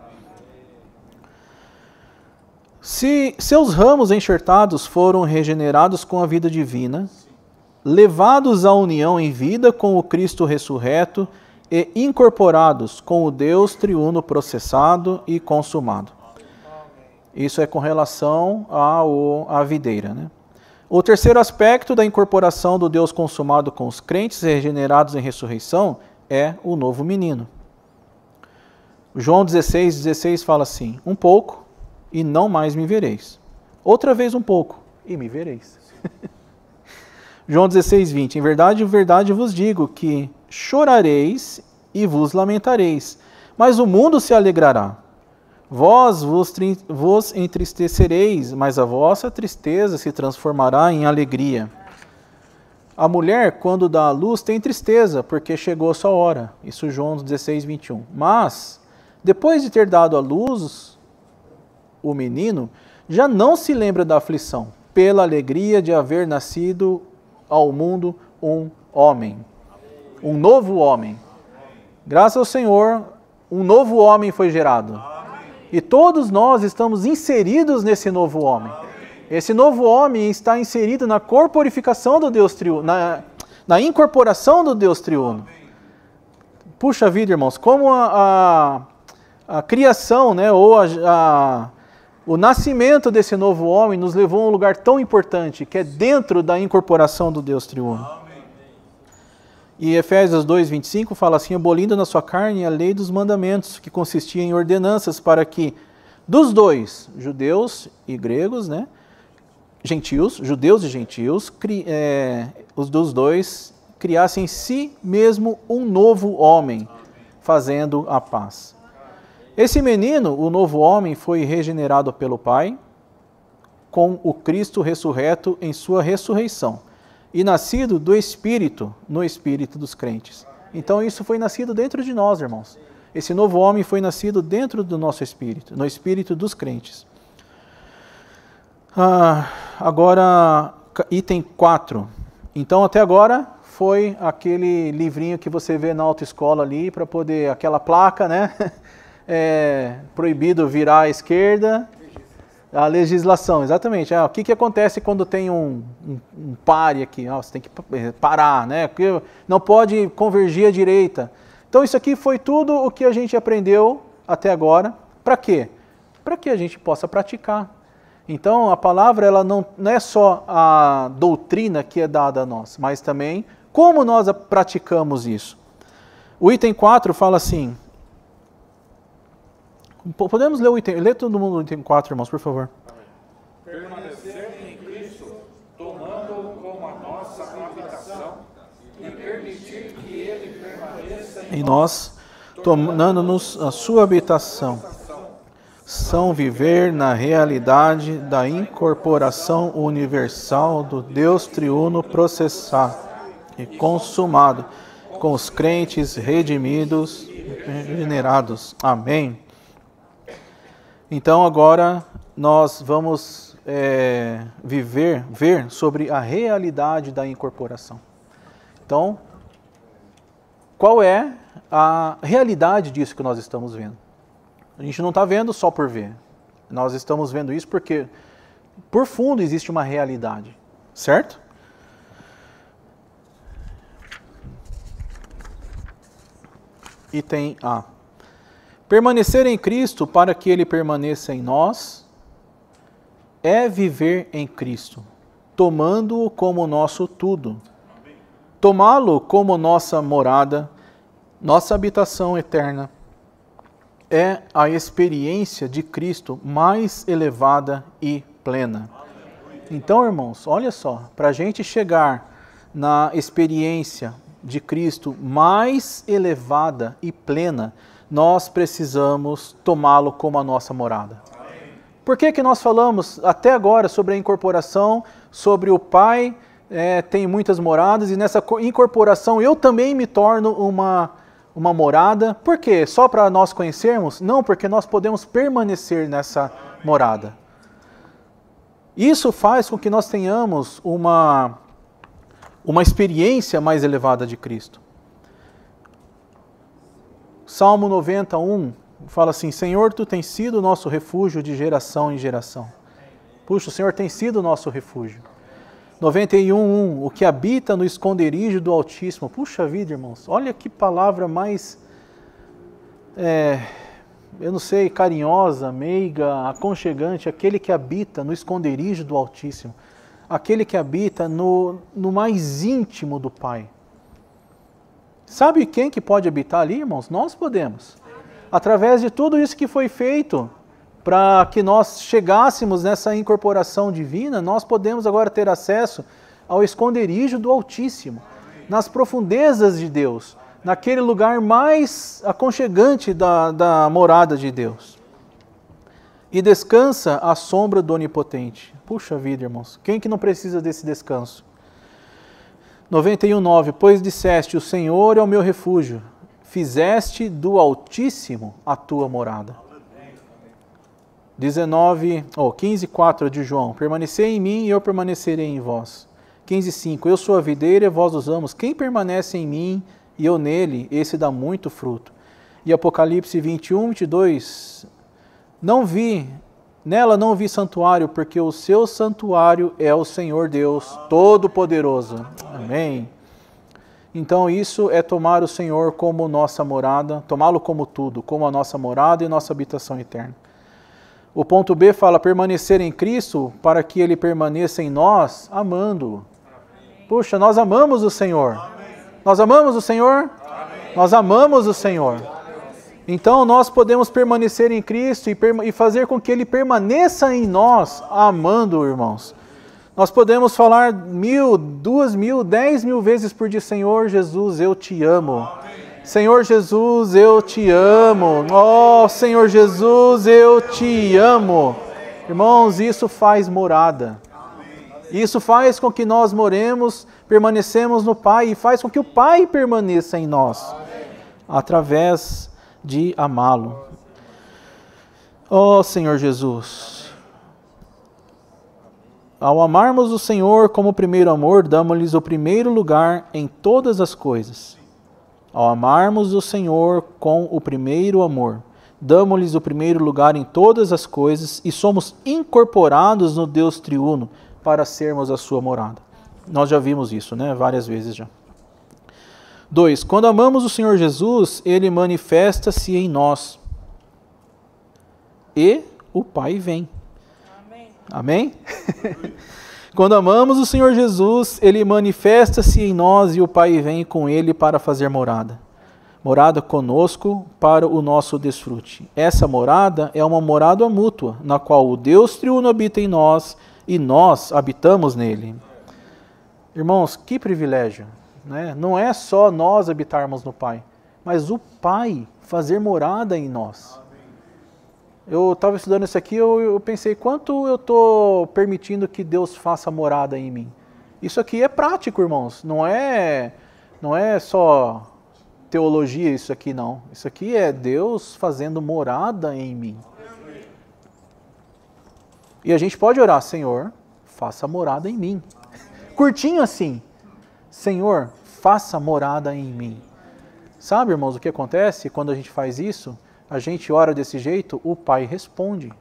Se seus ramos enxertados foram regenerados com a vida divina, levados à união em vida com o Cristo ressurreto e incorporados com o Deus triuno processado e consumado. Isso é com relação à videira, né? O terceiro aspecto da incorporação do Deus consumado com os crentes regenerados em ressurreição é o novo menino. João 16 fala assim: um pouco e não mais me vereis. Outra vez um pouco e me vereis. João 16:20. Em verdade vos digo que chorareis e vos lamentareis, mas o mundo se alegrará. Vós vos entristecereis, mas a vossa tristeza se transformará em alegria. A mulher, quando dá à luz, tem tristeza, porque chegou a sua hora. Isso João 16:21. Mas, depois de ter dado à luz o menino, já não se lembra da aflição, pela alegria de haver nascido ao mundo um homem. Um novo homem. Graças ao Senhor, um novo homem foi gerado. E todos nós estamos inseridos nesse novo homem. Esse novo homem está inserido na corporificação do Deus triuno, na incorporação do Deus triuno. Puxa vida, irmãos, como a criação, né, ou o nascimento desse novo homem nos levou a um lugar tão importante, que é dentro da incorporação do Deus triuno. E Efésios 2:25 fala assim: abolindo na sua carne a lei dos mandamentos, que consistia em ordenanças para que dos dois, judeus e gregos, né, gentios, judeus e gentios, os dos dois criassem em si mesmo um novo homem, fazendo a paz. Esse menino, o novo homem, foi regenerado pelo Pai com o Cristo ressurreto em sua ressurreição. e nascido do Espírito, no Espírito dos crentes. Então isso foi nascido dentro de nós, irmãos. Esse novo homem foi nascido dentro do nosso Espírito, no Espírito dos crentes. Agora, item 4. Então até agora foi aquele livrinho que você vê na autoescola ali, para poder, aquela placa, né? Proibido virar à esquerda. A legislação, exatamente. O que acontece quando tem um pare aqui? Você tem que parar, né? Porque não pode convergir à direita. Então isso aqui foi tudo o que a gente aprendeu até agora. Para quê? Para que a gente possa praticar. Então a palavra ela não é só a doutrina que é dada a nós, mas também como nós praticamos isso. O item 4 fala assim... Podemos ler o item? Lê todo mundo o item 4, irmãos, por favor. Permanecer em Cristo, tomando-o como a nossa habitação e permitir que Ele permaneça em nós, tornando-nos a sua habitação. São viver na realidade da incorporação universal do Deus triuno processado e consumado, com os crentes redimidos e regenerados. Amém. Então agora nós vamos ver sobre a realidade da incorporação. Então, qual é a realidade disso que nós estamos vendo? A gente não está vendo só por ver. Nós estamos vendo isso porque, por fundo, existe uma realidade. Certo? Item A. Permanecer em Cristo para que Ele permaneça em nós é viver em Cristo, tomando-o como nosso tudo. Tomá-lo como nossa morada, nossa habitação eterna, é a experiência de Cristo mais elevada e plena. Então, irmãos, olha só, para a gente chegar na experiência de Cristo mais elevada e plena, nós precisamos tomá-lo como a nossa morada. Por que nós falamos até agora sobre a incorporação, sobre o Pai tem muitas moradas, e nessa incorporação eu também me torno uma morada? Por quê? Só para nós conhecermos? Não, porque nós podemos permanecer nessa morada. Isso faz com que nós tenhamos uma experiência mais elevada de Cristo. Salmo 91 fala assim: Senhor, Tu tens sido o nosso refúgio de geração em geração. Puxa, o Senhor tem sido o nosso refúgio. 91:1, o que habita no esconderijo do Altíssimo. Puxa vida, irmãos, olha que palavra mais, eu não sei, carinhosa, meiga, aconchegante. Aquele que habita no esconderijo do Altíssimo. Aquele que habita no mais íntimo do Pai. Sabe quem que pode habitar ali, irmãos? Nós podemos. Através de tudo isso que foi feito para que nós chegássemos nessa incorporação divina, nós podemos agora ter acesso ao esconderijo do Altíssimo, nas profundezas de Deus, naquele lugar mais aconchegante da morada de Deus. E descansa à sombra do Onipotente. Puxa vida, irmãos, quem que não precisa desse descanso? 91:9, pois disseste, o Senhor é o meu refúgio, fizeste do Altíssimo a tua morada. 15:4 de João, permanecei em mim e eu permanecerei em vós. 15:5, eu sou a videira e vós os ramos, quem permanece em mim e eu nele, esse dá muito fruto. E Apocalipse 21:22, nela não vi santuário, porque o seu santuário é o Senhor Deus Todo-Poderoso. Amém. Então isso é tomar o Senhor como nossa morada, tomá-lo como tudo, como a nossa morada e nossa habitação eterna. O ponto B fala permanecer em Cristo para que Ele permaneça em nós, amando-o. Puxa, nós amamos o Senhor. Nós amamos o Senhor? Nós amamos o Senhor. Então nós podemos permanecer em Cristo e fazer com que Ele permaneça em nós, amando, irmãos. Nós podemos falar 1.000, 2.000, 10.000 vezes por dia, Senhor Jesus, eu te amo. Senhor Jesus, eu te amo. Oh, Senhor Jesus, eu te amo. Irmãos, isso faz morada. Isso faz com que nós permanecemos no Pai e faz com que o Pai permaneça em nós, através de amá-lo. Ó Senhor Jesus, ao amarmos o Senhor como primeiro amor, damos-lhes o primeiro lugar em todas as coisas. Ao amarmos o Senhor com o primeiro amor, damos-lhes o primeiro lugar em todas as coisas e somos incorporados no Deus triuno para sermos a sua morada. Nós já vimos isso, né? Várias vezes já. 2. Quando amamos o Senhor Jesus, Ele manifesta-se em nós. E o Pai vem. Amém? Quando amamos o Senhor Jesus, Ele manifesta-se em nós e o Pai vem com Ele para fazer morada. Morada conosco para o nosso desfrute. Essa morada é uma morada mútua, na qual o Deus triuno habita em nós e nós habitamos nele. Irmãos, que privilégio, né? Não é só nós habitarmos no Pai, mas o Pai fazer morada em nós. Eu estava estudando isso aqui, eu pensei, quanto eu estou permitindo que Deus faça morada em mim? Isso aqui é prático, irmãos, não é só teologia isso aqui, não. Isso aqui é Deus fazendo morada em mim. E a gente pode orar, Senhor, faça morada em mim. Curtinho assim, Senhor, faça morada em mim. Sabe, irmãos, o que acontece quando a gente faz isso? A gente ora desse jeito, o Pai responde.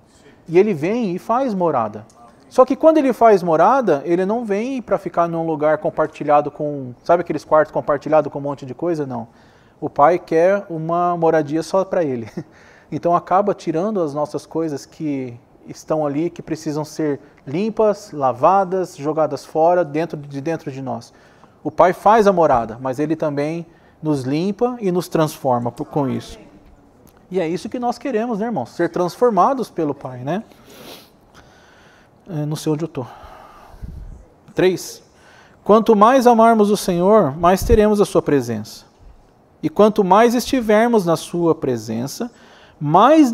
E Ele vem e faz morada. Só que quando Ele faz morada, Ele não vem para ficar num lugar compartilhado com... Sabe aqueles quartos compartilhados com um monte de coisa? Não. O Pai quer uma moradia só para Ele. Então acaba tirando as nossas coisas que estão ali, que precisam ser limpas, lavadas, jogadas fora, dentro de nós. O Pai faz a morada, mas Ele também nos limpa e nos transforma com isso. E é isso que nós queremos, né, irmãos? Ser transformados pelo Pai, né? Não sei onde eu estou. 3. Quanto mais amarmos o Senhor, mais teremos a sua presença. E quanto mais estivermos na sua presença, mais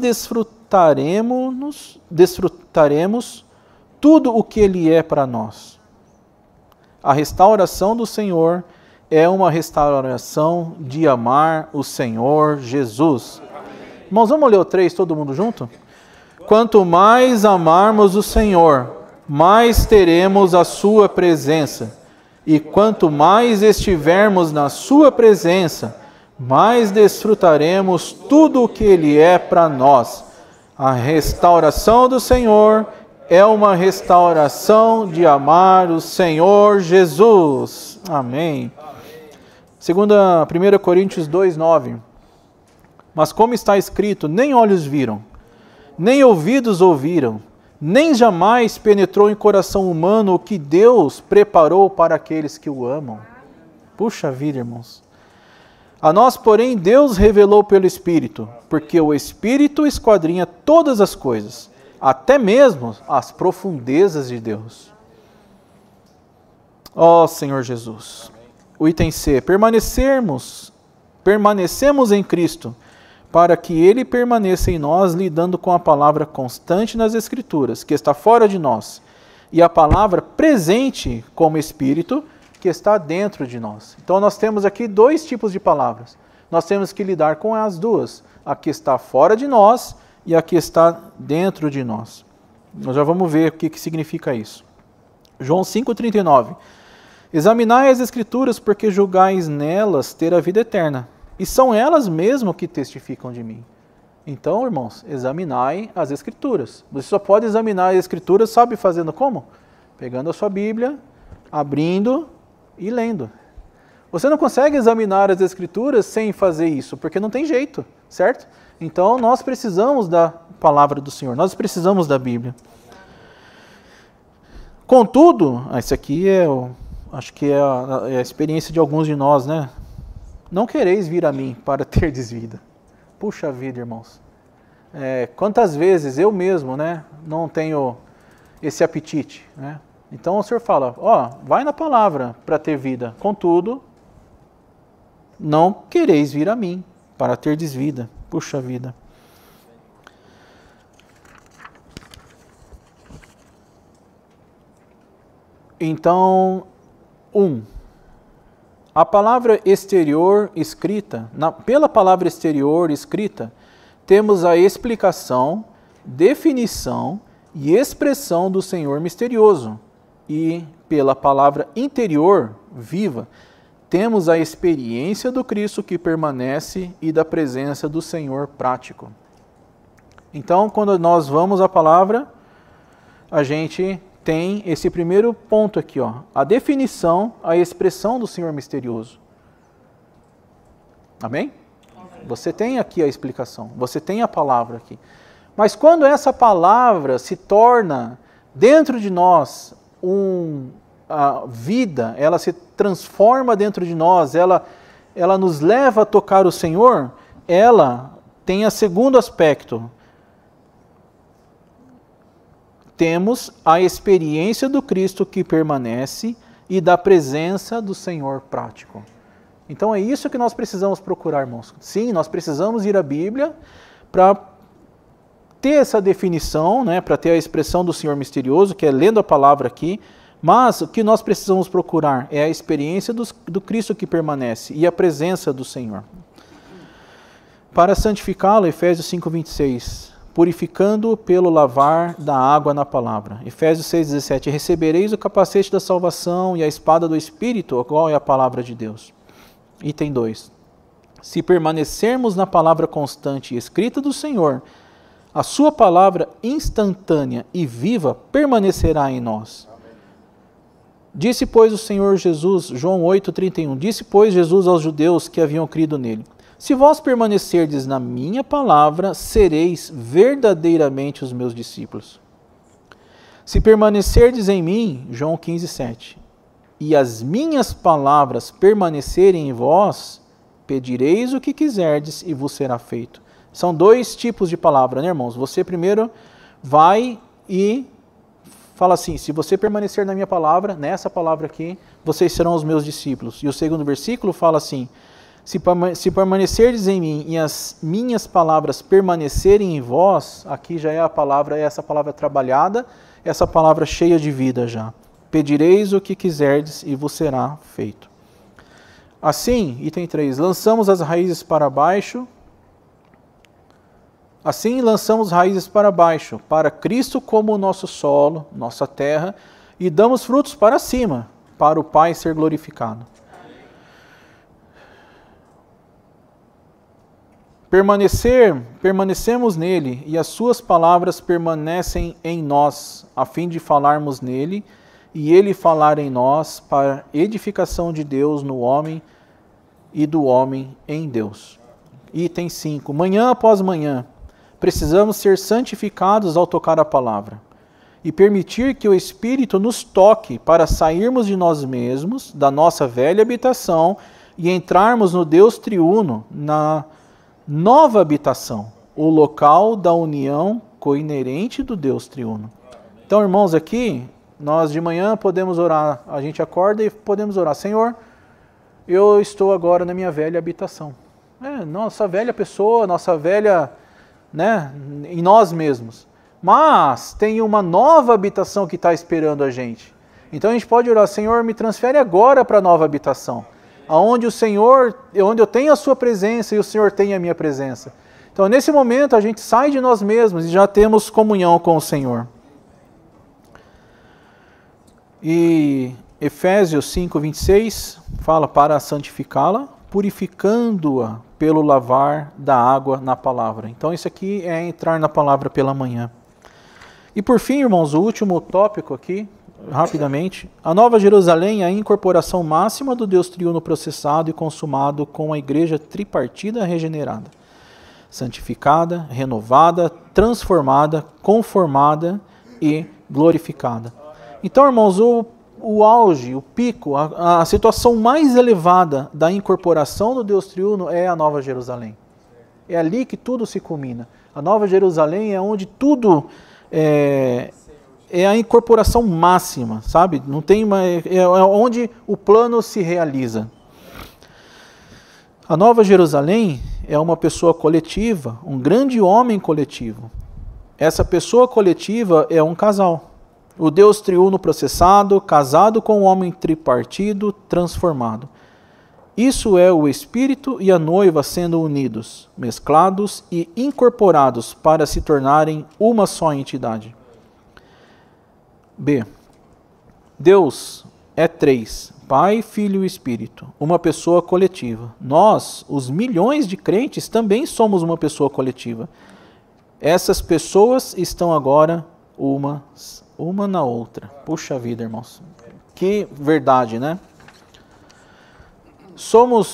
desfrutaremos tudo o que Ele é para nós. A restauração do Senhor é uma restauração de amar o Senhor Jesus. Irmãos, vamos ler o 3, todo mundo junto? Quanto mais amarmos o Senhor, mais teremos a sua presença. E quanto mais estivermos na sua presença, mais desfrutaremos tudo o que Ele é para nós. A restauração do Senhor é uma restauração de amar o Senhor Jesus. Amém. 1 Coríntios 2:9. Mas como está escrito, nem olhos viram, nem ouvidos ouviram, nem jamais penetrou em coração humano o que Deus preparou para aqueles que o amam. Puxa vida, irmãos. A nós, porém, Deus revelou pelo Espírito, porque o Espírito esquadrinha todas as coisas, até mesmo as profundezas de Deus. Ó Senhor Jesus. O item C. Permanecemos em Cristo, para que Ele permaneça em nós, lidando com a palavra constante nas Escrituras, que está fora de nós, e a palavra presente como Espírito, que está dentro de nós. Então nós temos aqui 2 tipos de palavras. Nós temos que lidar com as duas, a que está fora de nós e a que está dentro de nós. Nós já vamos ver o que significa isso. João 5,39. Examinai as Escrituras, porque julgais nelas ter a vida eterna. E são elas mesmo que testificam de mim. Então, irmãos, examinai as Escrituras. Você só pode examinar as Escrituras, sabe fazendo como? Pegando a sua Bíblia, abrindo e lendo. Você não consegue examinar as Escrituras sem fazer isso, porque não tem jeito, certo? Então, nós precisamos da palavra do Senhor, nós precisamos da Bíblia. Contudo, isso aqui acho que é a experiência de alguns de nós, né? Não quereis vir a mim para terdes vida. Puxa vida, irmãos. Quantas vezes eu mesmo, né, não tenho esse apetite, né? Então o Senhor fala, vai na palavra para ter vida. Contudo, não quereis vir a mim para terdes vida. Puxa vida. Então, a palavra exterior escrita, pela palavra exterior escrita, temos a explicação, definição e expressão do Senhor misterioso. E pela palavra interior, viva, temos a experiência do Cristo que permanece e da presença do Senhor prático. Então, quando nós vamos à palavra, a gente tem esse primeiro ponto aqui, ó, a definição, a expressão do Senhor misterioso. Amém? Você tem aqui a explicação, você tem a palavra aqui. Mas quando essa palavra se torna dentro de nós a vida, ela se transforma dentro de nós, ela nos leva a tocar o Senhor, ela tem o segundo aspecto. Temos a experiência do Cristo que permanece e da presença do Senhor prático. Então é isso que nós precisamos procurar, irmãos. Sim, nós precisamos ir à Bíblia para ter essa definição, né, para ter a expressão do Senhor misterioso, que é lendo a palavra aqui, mas o que nós precisamos procurar é a experiência do Cristo que permanece e a presença do Senhor. Para santificá-lo, Efésios 5:26, purificando-o pelo lavar da água na palavra. Efésios 6:17, recebereis o capacete da salvação e a espada do Espírito, qual é a palavra de Deus. Item 2, se permanecermos na palavra constante e escrita do Senhor, a sua palavra instantânea e viva permanecerá em nós. Disse, pois, o Senhor Jesus, João 8:31, disse, pois, Jesus aos judeus que haviam crido nele, se vós permanecerdes na minha palavra, sereis verdadeiramente os meus discípulos. Se permanecerdes em mim, João 15:7, e as minhas palavras permanecerem em vós, pedireis o que quiserdes e vos será feito. São dois tipos de palavra, né, irmãos? Você primeiro vai e fala assim, se você permanecer na minha palavra, nessa palavra aqui, vocês serão os meus discípulos. E o segundo versículo fala assim, se permanecerdes em mim e as minhas palavras permanecerem em vós, aqui já é a palavra, essa palavra trabalhada, essa palavra cheia de vida já. Pedireis o que quiserdes e vos será feito. Assim, item 3, lançamos as raízes para baixo. Assim lançamos raízes para baixo, para Cristo como o nosso solo, nossa terra, e damos frutos para cima, para o Pai ser glorificado. Permanecemos nele, e as suas palavras permanecem em nós, a fim de falarmos nele, e ele falar em nós, para edificação de Deus no homem e do homem em Deus. Item 5. Manhã após manhã, precisamos ser santificados ao tocar a palavra e permitir que o Espírito nos toque para sairmos de nós mesmos, da nossa velha habitação e entrarmos no Deus triuno, na nova habitação, o local da união coinerente do Deus triuno. Então, irmãos, aqui, nós de manhã podemos orar, a gente acorda e podemos orar, Senhor, eu estou agora na minha velha habitação. Nossa velha pessoa, nossa velha, né, em nós mesmos. Mas tem uma nova habitação que está esperando a gente. Então a gente pode orar, Senhor, me transfere agora para a nova habitação, onde o Senhor, onde eu tenho a sua presença e o Senhor tem a minha presença. Então nesse momento a gente sai de nós mesmos e já temos comunhão com o Senhor. E Efésios 5:26 fala para santificá-la, purificando-a pelo lavar da água na palavra. Então isso aqui é entrar na palavra pela manhã. E por fim, irmãos, o último tópico aqui, rapidamente, a Nova Jerusalém é a incorporação máxima do Deus triuno processado e consumado com a igreja tripartida regenerada, santificada, renovada, transformada, conformada e glorificada. Então, irmãos, o auge, o pico, a situação mais elevada da incorporação do Deus triuno é a Nova Jerusalém. É ali que tudo se culmina. A Nova Jerusalém é onde tudo é a incorporação máxima, sabe? Não tem é onde o plano se realiza. A Nova Jerusalém é uma pessoa coletiva, um grande homem coletivo. Essa pessoa coletiva é um casal. O Deus triuno processado, casado com o homem tripartido, transformado. Isso é o Espírito e a noiva sendo unidos, mesclados e incorporados para se tornarem uma só entidade. B. Deus é três, Pai, Filho e Espírito, uma pessoa coletiva. Nós, os milhões de crentes, também somos uma pessoa coletiva. Essas pessoas estão agora uma na outra. Puxa vida, irmãos. Que verdade, né?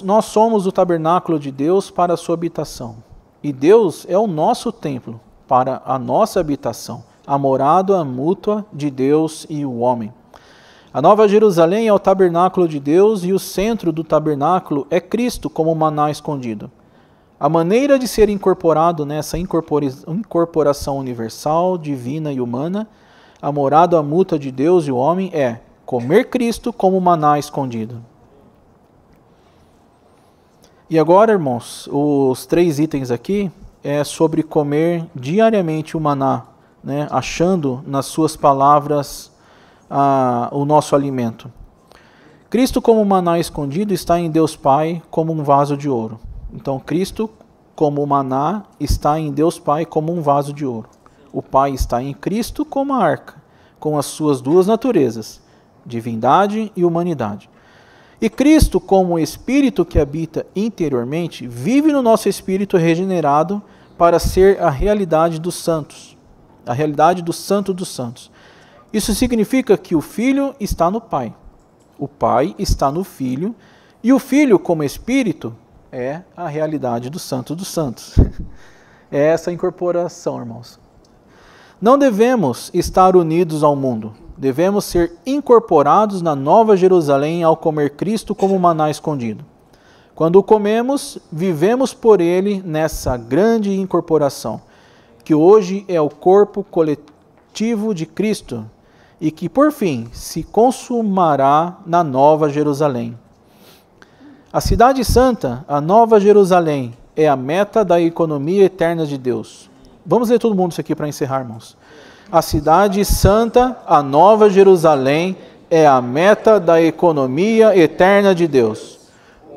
Nós somos o tabernáculo de Deus para a sua habitação. E Deus é o nosso templo para a nossa habitação, a morada mútua de Deus e o homem. A Nova Jerusalém é o tabernáculo de Deus e o centro do tabernáculo é Cristo como maná escondido. A maneira de ser incorporado nessa incorporação universal, divina e humana, a morada mútua de Deus e o homem é comer Cristo como maná escondido. E agora, irmãos, os 3 itens aqui é sobre comer diariamente o maná, né, achando nas suas palavras o nosso alimento. Cristo como maná escondido está em Deus Pai como um vaso de ouro. Então, Cristo como maná está em Deus Pai como um vaso de ouro. O Pai está em Cristo como a arca, com as suas 2 naturezas, divindade e humanidade. E Cristo, como o Espírito que habita interiormente, vive no nosso espírito regenerado para ser a realidade dos santos, a realidade do Santo dos Santos. Isso significa que o Filho está no Pai, o Pai está no Filho, e o Filho, como Espírito, é a realidade do Santo dos Santos. É essa incorporação, irmãos. Não devemos estar unidos ao mundo. Devemos ser incorporados na Nova Jerusalém ao comer Cristo como maná escondido. Quando o comemos, vivemos por ele nessa grande incorporação, que hoje é o corpo coletivo de Cristo e que, por fim, se consumará na Nova Jerusalém. A cidade santa, a Nova Jerusalém, é a meta da economia eterna de Deus. Vamos ler todo mundo isso aqui para encerrar, irmãos. A cidade santa, a Nova Jerusalém, é a meta da economia eterna de Deus.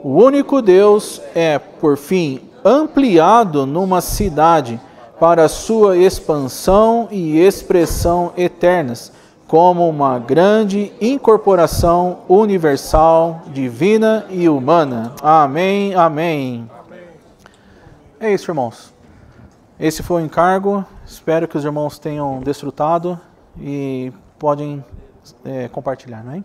O único Deus é, por fim, ampliado numa cidade para sua expansão e expressão eternas, como uma grande incorporação universal, divina e humana. Amém, amém. É isso, irmãos. Esse foi o encargo. Espero que os irmãos tenham desfrutado e podem compartilhar, não é?